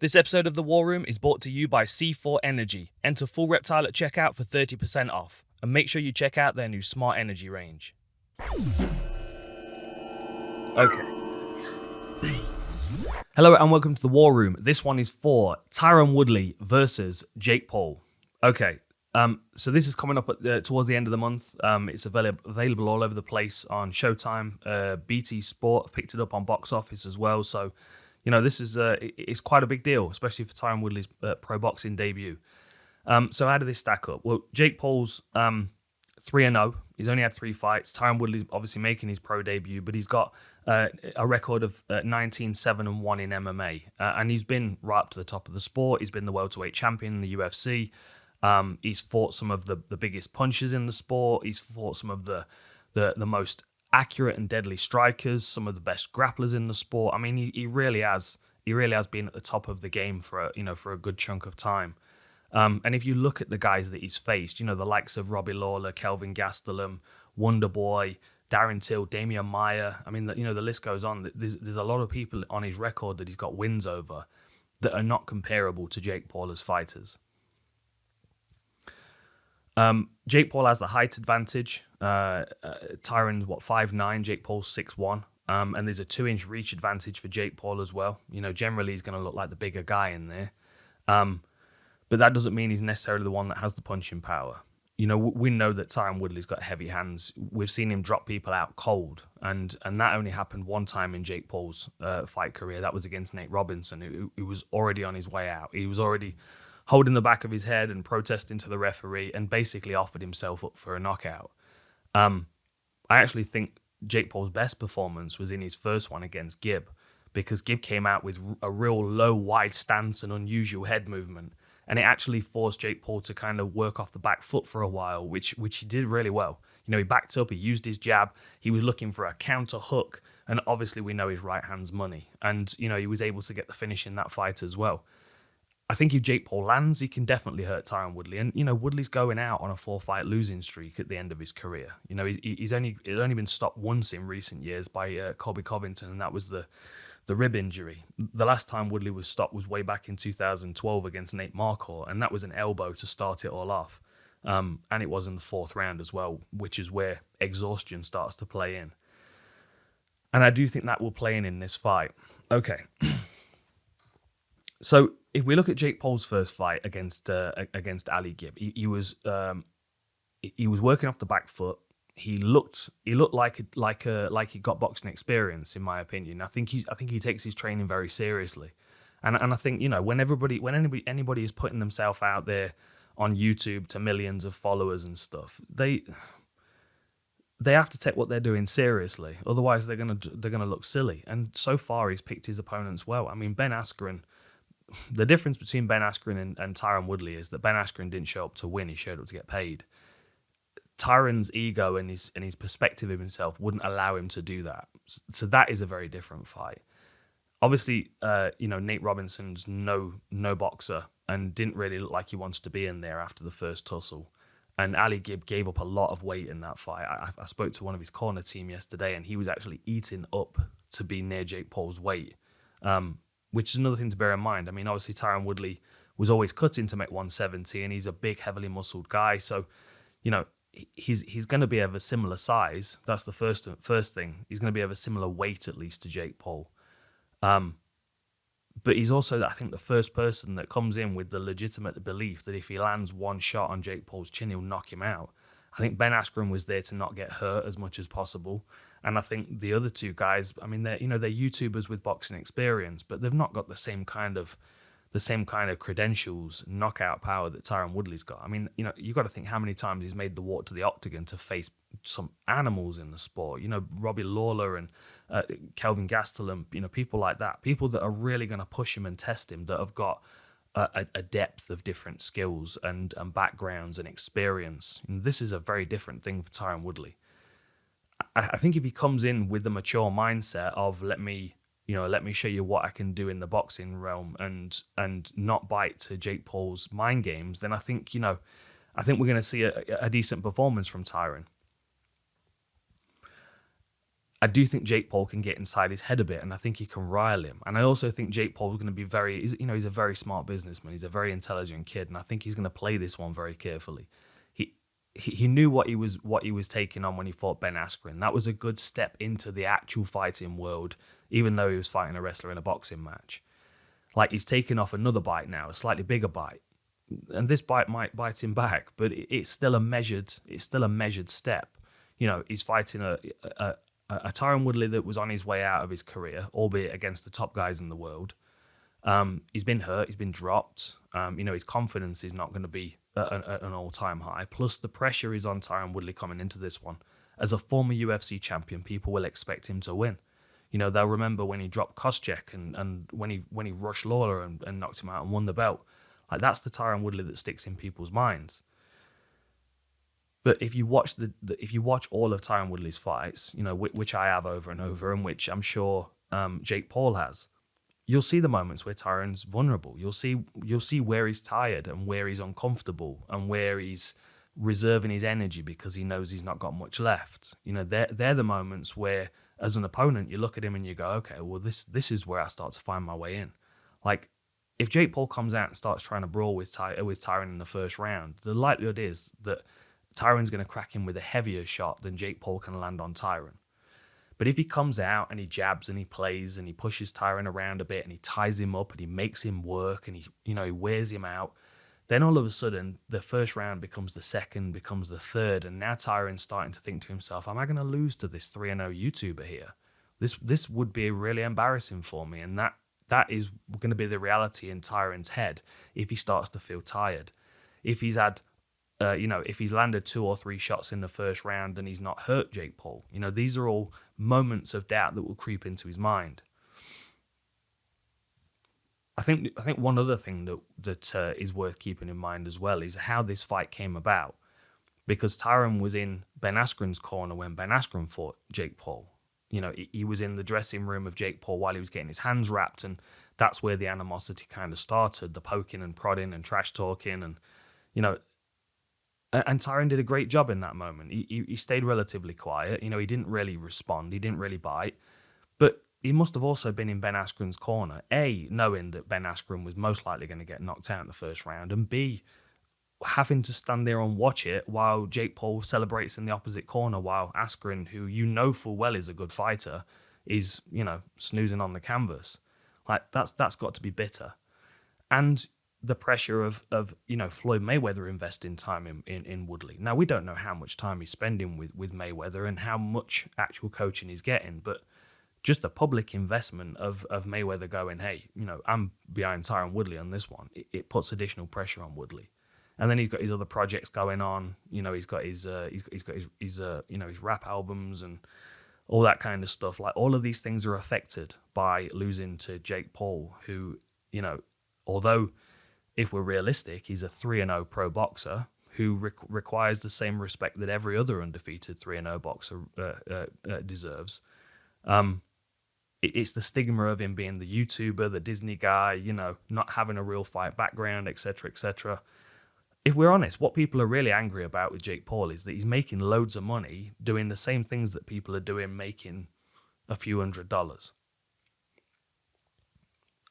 This episode of The War Room is brought to you by C4 Energy. Enter full Reptile at checkout for 30% off. And make sure you check out their new Smart Energy range. Okay. Hello and welcome to The War Room. This one is for Tyron Woodley versus Jake Paul. Okay. So this is coming up towards the end of the month. It's available all over the place on Showtime, BT Sport. I've picked it up on Box Office as well. So, you know, this is it's quite a big deal, especially for Tyron Woodley's pro boxing debut. So how did this stack up? Well, Jake Paul's 3-0. He's only had 3 fights. Tyron Woodley's obviously making his pro debut, but he's got a record of 19-7-1 in MMA. And he's been right up to the top of the sport. He's been the welterweight champion in the UFC. He's fought some of the biggest punchers in the sport. He's fought some of the most accurate and deadly strikers, some of the best grapplers in the sport. I mean, he really has been at the top of the game for a good chunk of time. And if you look at the guys that he's faced, you know, the likes of Robbie Lawler, Kelvin Gastelum, Wonderboy, Darren Till, Damian Maia, I mean, the list goes on. There's a lot of people on his record that he's got wins over that are not comparable to Jake Paul as fighters. Jake Paul has the height advantage. Tyron's 5'9", Jake Paul's 6'1", and there's a 2-inch reach advantage for Jake Paul as well. You know, generally he's going to look like the bigger guy in there, but that doesn't mean he's necessarily the one that has the punching power. You know, we know that Tyron Woodley's got heavy hands. We've seen him drop people out cold, and that only happened one time in Jake Paul's fight career. That was against Nate Robinson, who was already on his way out. He was already holding the back of his head and protesting to the referee and basically offered himself up for a knockout. I actually think Jake Paul's best performance was in his first one against Gibb, because Gibb came out with a real low, wide stance and unusual head movement, and it actually forced Jake Paul to kind of work off the back foot for a while, which he did really well. You know, he backed up, he used his jab, he was looking for a counter hook, and obviously we know his right hand's money, and, you know, he was able to get the finish in that fight as well. I think if Jake Paul lands, he can definitely hurt Tyron Woodley. And, you know, Woodley's going out on a 4-fight losing streak at the end of his career. You know, he's only been stopped once in recent years by Colby Covington, and that was the rib injury. The last time Woodley was stopped was way back in 2012 against Nate Marquardt, and that was an elbow to start it all off. And it was in the 4th round as well, which is where exhaustion starts to play in. And I do think that will play in this fight. Okay. So if we look at Jake Paul's first fight against Ali Gibb, he was working off the back foot. He looked like he got boxing experience, in my opinion. I think he takes his training very seriously, and I think, you know, when anybody is putting themselves out there on YouTube to millions of followers and stuff, they have to take what they're doing seriously. Otherwise, they're gonna look silly. And so far, he's picked his opponents well. I mean, Ben Askren. The difference between Ben Askren and Tyron Woodley is that Ben Askren didn't show up to win; he showed up to get paid. Tyron's ego and his perspective of himself wouldn't allow him to do that. So that is a very different fight. Obviously, you know, Nate Robinson's no boxer and didn't really look like he wants to be in there after the first tussle. And Ali Gibb gave up a lot of weight in that fight. I spoke to one of his corner team yesterday, and he was actually eating up to be near Jake Paul's weight. Which is another thing to bear in mind. I mean, obviously, Tyron Woodley was always cutting to make 170, and he's a big, heavily muscled guy. So, you know, he's going to be of a similar size. That's the first thing. He's going to be of a similar weight, at least, to Jake Paul. But he's also, I think, the first person that comes in with the legitimate belief that if he lands one shot on Jake Paul's chin, he'll knock him out. I think Ben Askren was there to not get hurt as much as possible. And I think the other two guys, I mean, they're YouTubers with boxing experience, but they've not got the same kind of credentials, knockout power that Tyron Woodley's got. I mean, you know, you got to think how many times he's made the walk to the octagon to face some animals in the sport. You know, Robbie Lawler and Kelvin Gastelum, you know, people like that, people that are really going to push him and test him, that have got a depth of different skills and backgrounds and experience. And this is a very different thing for Tyron Woodley. I think if he comes in with the mature mindset of let me show you what I can do in the boxing realm and not bite to Jake Paul's mind games, then I think we're going to see a decent performance from Tyron. I do think Jake Paul can get inside his head a bit, and I think he can rile him. And I also think Jake Paul is going to be he's a very smart businessman. He's a very intelligent kid, and I think he's going to play this one very carefully. He knew what he was taking on when he fought Ben Askren. That was a good step into the actual fighting world, even though he was fighting a wrestler in a boxing match. Like, he's taken off another bite now, a slightly bigger bite, and this bite might bite him back, but it's still a measured step. He's fighting a Tyron Woodley that was on his way out of his career, albeit against the top guys in the world. He's been hurt, he's been dropped. His confidence is not going to be at an all-time high. Plus, the pressure is on Tyron Woodley coming into this one. As a former UFC champion, people will expect him to win. They'll remember when he dropped Koscheck and when he rushed Lawler and knocked him out and won the belt. Like, that's the Tyron Woodley that sticks in people's minds. But if you watch if you watch all of Tyron Woodley's fights, which I have over and over, and which I'm sure Jake Paul has, you'll see the moments where Tyron's vulnerable. You'll see where he's tired and where he's uncomfortable and where he's reserving his energy because he knows he's not got much left. They're the moments where, as an opponent, you look at him and you go, okay, well, this is where I start to find my way in. Like, if Jake Paul comes out and starts trying to brawl with Tyron in the first round, the likelihood is that Tyron's going to crack him with a heavier shot than Jake Paul can land on Tyron. But if he comes out and he jabs and he plays and he pushes Tyron around a bit and he ties him up and he makes him work and he wears him out, then all of a sudden the first round becomes the second, becomes the third, and now Tyron's starting to think to himself, am I going to lose to this 3-0 YouTuber here? This would be really embarrassing for me, and that is going to be the reality in Tyron's head if he starts to feel tired. If he's had if he's landed 2 or 3 shots in the first round and he's not hurt Jake Paul, these are all moments of doubt that will creep into his mind. I think one other thing that is worth keeping in mind as well is how this fight came about, because Tyron was in Ben Askren's corner when Ben Askren fought Jake Paul. He was in the dressing room of Jake Paul while he was getting his hands wrapped, and that's where the animosity kind of started, the poking and prodding and trash talking, and And Tyron did a great job in that moment. He stayed relatively quiet. He didn't really respond. He didn't really bite. But he must have also been in Ben Askren's corner, A, knowing that Ben Askren was most likely going to get knocked out in the first round, and B, having to stand there and watch it while Jake Paul celebrates in the opposite corner while Askren, who full well is a good fighter, is, snoozing on the canvas. Like, that's got to be bitter. And the pressure of Floyd Mayweather investing time in Woodley. Now, we don't know how much time he's spending with Mayweather and how much actual coaching he's getting, but just the public investment of Mayweather going, hey, I'm behind Tyron Woodley on this one, it puts additional pressure on Woodley. And then he's got his other projects going on. He's got his rap albums and all that kind of stuff. Like, all of these things are affected by losing to Jake Paul, who, although, if we're realistic, he's a 3-0 pro boxer who requires the same respect that every other undefeated 3-0 boxer deserves. It's the stigma of him being the YouTuber, the Disney guy, not having a real fight background, etc., etc. If we're honest, what people are really angry about with Jake Paul is that he's making loads of money doing the same things that people are doing, making a few $100s.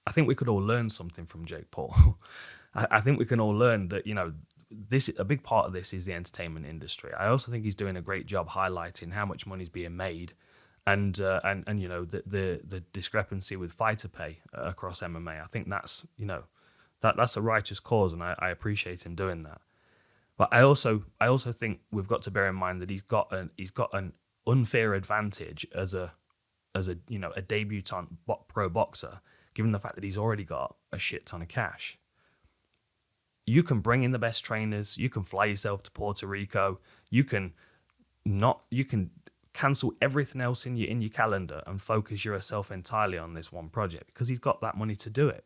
I think we could all learn something from Jake Paul. I think we can all learn that, a big part of this is the entertainment industry. I also think he's doing a great job highlighting how much money is being made and the discrepancy with fighter pay across MMA. I think that's a righteous cause, and I appreciate him doing that. But I also think we've got to bear in mind that he's got an unfair advantage as a debutant pro boxer, given the fact that he's already got a shit ton of cash. You can bring in the best trainers. You can fly yourself to Puerto Rico. You can cancel everything else in your calendar and focus yourself entirely on this one project, because he's got that money to do it,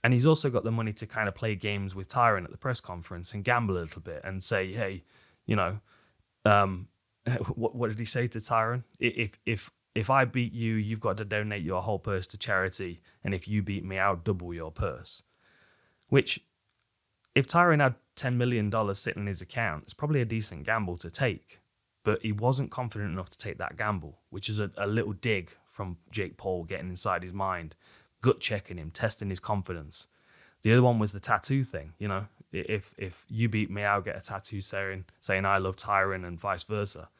And he's also got the money to kind of play games with Tyron at the press conference and gamble a little bit and say, hey, what did he say to Tyron? If I beat you, you've got to donate your whole purse to charity, and if you beat me, I'll double your purse. Which, if Tyron had $10 million sitting in his account, it's probably a decent gamble to take. but he wasn't confident enough to take that gamble, which is a little dig from Jake Paul getting inside his mind, gut checking him, testing his confidence. The other one was the tattoo thing. You know, if you beat me, I'll get a tattoo saying I love Tyron and vice versa.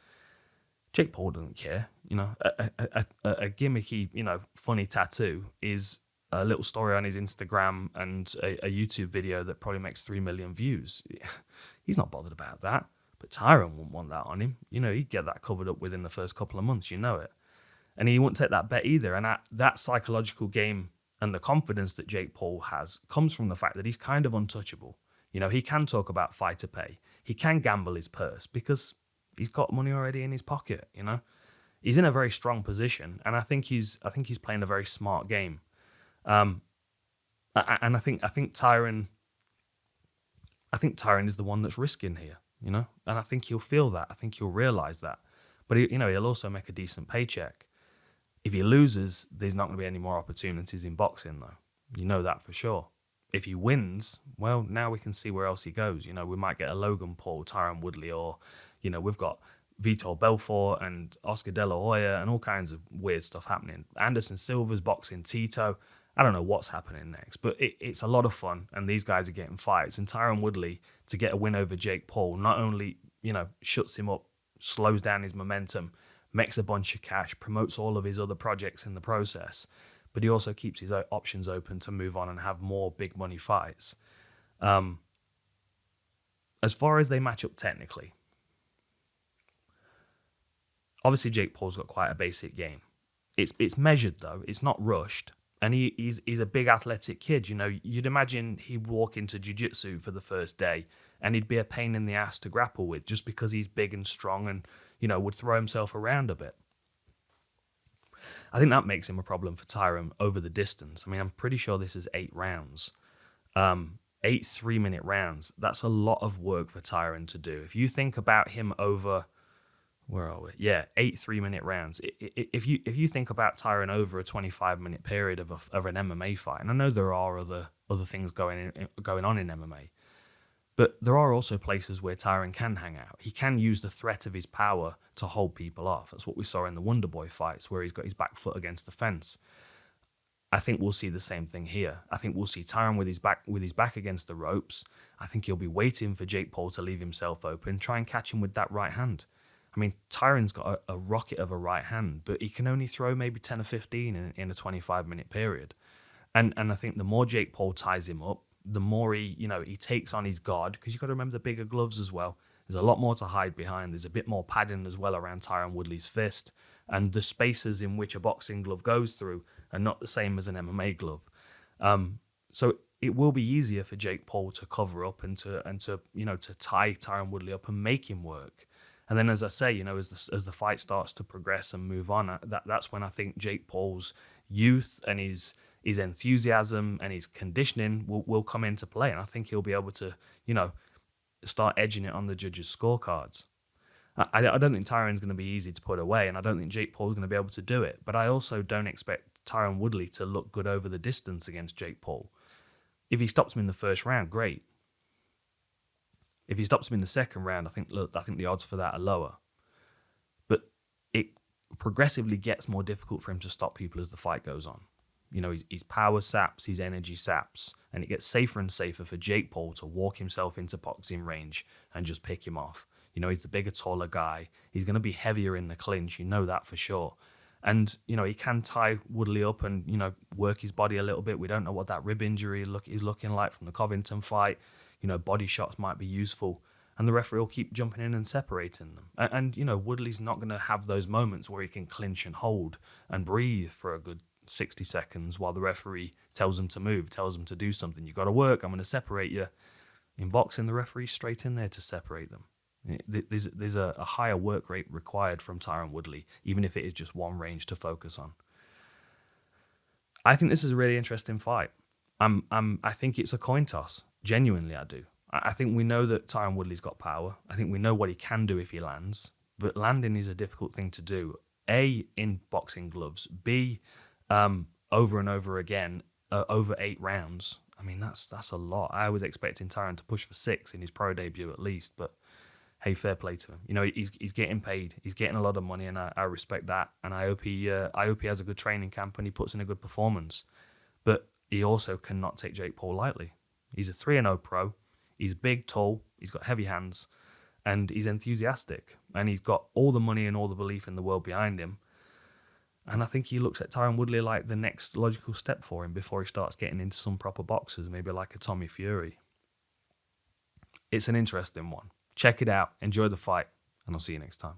Jake Paul doesn't care. You know, a gimmicky, funny tattoo is a little story on his Instagram and a YouTube video that probably makes 3 million views. He's not bothered about that. But Tyron wouldn't want that on him. You know, he'd get that covered up within the first couple of months, you know it. And he wouldn't take that bet either. And that psychological game and the confidence that Jake Paul has comes from the fact that he's kind of untouchable. You know, he can talk about fighter pay. He can gamble his purse because he's got money already in his pocket, you know. He's in a very strong position, and I think he's playing a very smart game. And I think Tyron is the one that's risking here, you know, and I think he'll feel that. I think he'll realize that. But he'll also make a decent paycheck. If he loses, there's not going to be any more opportunities in boxing, though. You know that for sure. If he wins, well, now we can see where else he goes. You know, we might get a Logan Paul, Tyron Woodley, or, you know, we've got Vitor Belfort and Oscar De La Hoya and all kinds of weird stuff happening. Anderson Silva's boxing Tito. I don't know what's happening next, but it's a lot of fun, and these guys are getting fights. And Tyron Woodley, to get a win over Jake Paul, not only, shuts him up, slows down his momentum, makes a bunch of cash, promotes all of his other projects in the process, but he also keeps his options open to move on and have more big money fights. As far as they match up technically, obviously Jake Paul's got quite a basic game. It's measured though, it's not rushed, and he's a big athletic kid. You know, you'd imagine he'd walk into jiu-jitsu for the first day and he'd be a pain in the ass to grapple with just because he's big and strong and, would throw himself around a bit. I think that makes him a problem for Tyron over the distance. I mean, I'm pretty sure this is 8 rounds. 8 3-minute rounds. That's a lot of work for Tyron to do. If you think about him over, where are we? Yeah, 8 3-minute rounds. If you think about Tyron over a 25-minute period of an MMA fight, and I know there are other things going on in MMA, but there are also places where Tyron can hang out. He can use the threat of his power to hold people off. That's what we saw in the Wonderboy fights, where he's got his back foot against the fence. I think we'll see the same thing here. I think we'll see Tyron with his back against the ropes. I think he'll be waiting for Jake Paul to leave himself open, try and catch him with that right hand. I mean, Tyron's got a rocket of a right hand, but he can only throw maybe 10 or 15 in a 25-minute period. And I think the more Jake Paul ties him up, the more he takes on his guard, because you've got to remember the bigger gloves as well. There's a lot more to hide behind. There's a bit more padding as well around Tyron Woodley's fist, and the spaces in which a boxing glove goes through are not the same as an MMA glove. So it will be easier for Jake Paul to cover up and to tie Tyron Woodley up and make him work. And then, as I say, as the fight starts to progress and move on, that's when I think Jake Paul's youth and his enthusiasm and his conditioning will come into play. And I think he'll be able to, start edging it on the judges' scorecards. I don't think Tyron's going to be easy to put away, and I don't think Jake Paul's going to be able to do it. But I also don't expect Tyron Woodley to look good over the distance against Jake Paul. If he stops him in the first round, great. If he stops him in the second round, I think the odds for that are lower. But it progressively gets more difficult for him to stop people as the fight goes on. His power saps, his energy saps, and it gets safer and safer for Jake Paul to walk himself into boxing range and just pick him off. He's the bigger, taller guy. He's going to be heavier in the clinch. You know that for sure. And, he can tie Woodley up and, work his body a little bit. We don't know what that rib injury is looking like from the Covington fight. Body shots might be useful. And the referee will keep jumping in and separating them. And Woodley's not going to have those moments where he can clinch and hold and breathe for a good 60 seconds while the referee tells him to move, tells him to do something. You got to work. I'm going to separate you. In boxing, the referee's straight in there to separate them. There's a higher work rate required from Tyron Woodley, even if it is just one range to focus on. I think this is a really interesting fight. I think it's a coin toss. Genuinely, I do. I think we know that Tyron Woodley's got power. I think we know what he can do if he lands. But landing is a difficult thing to do. A, in boxing gloves. B, over and over again, over 8 rounds. I mean, that's a lot. I was expecting Tyron to push for 6 in his pro debut at least, but hey, fair play to him. You know, he's getting paid. He's getting a lot of money, and I respect that. And I hope he has a good training camp and he puts in a good performance. But he also cannot take Jake Paul lightly. He's a 3-0 pro. He's big, tall. He's got heavy hands, and he's enthusiastic. And he's got all the money and all the belief in the world behind him. And I think he looks at Tyron Woodley like the next logical step for him before he starts getting into some proper boxers, maybe like a Tommy Fury. It's an interesting one. Check it out. Enjoy the fight, and I'll see you next time.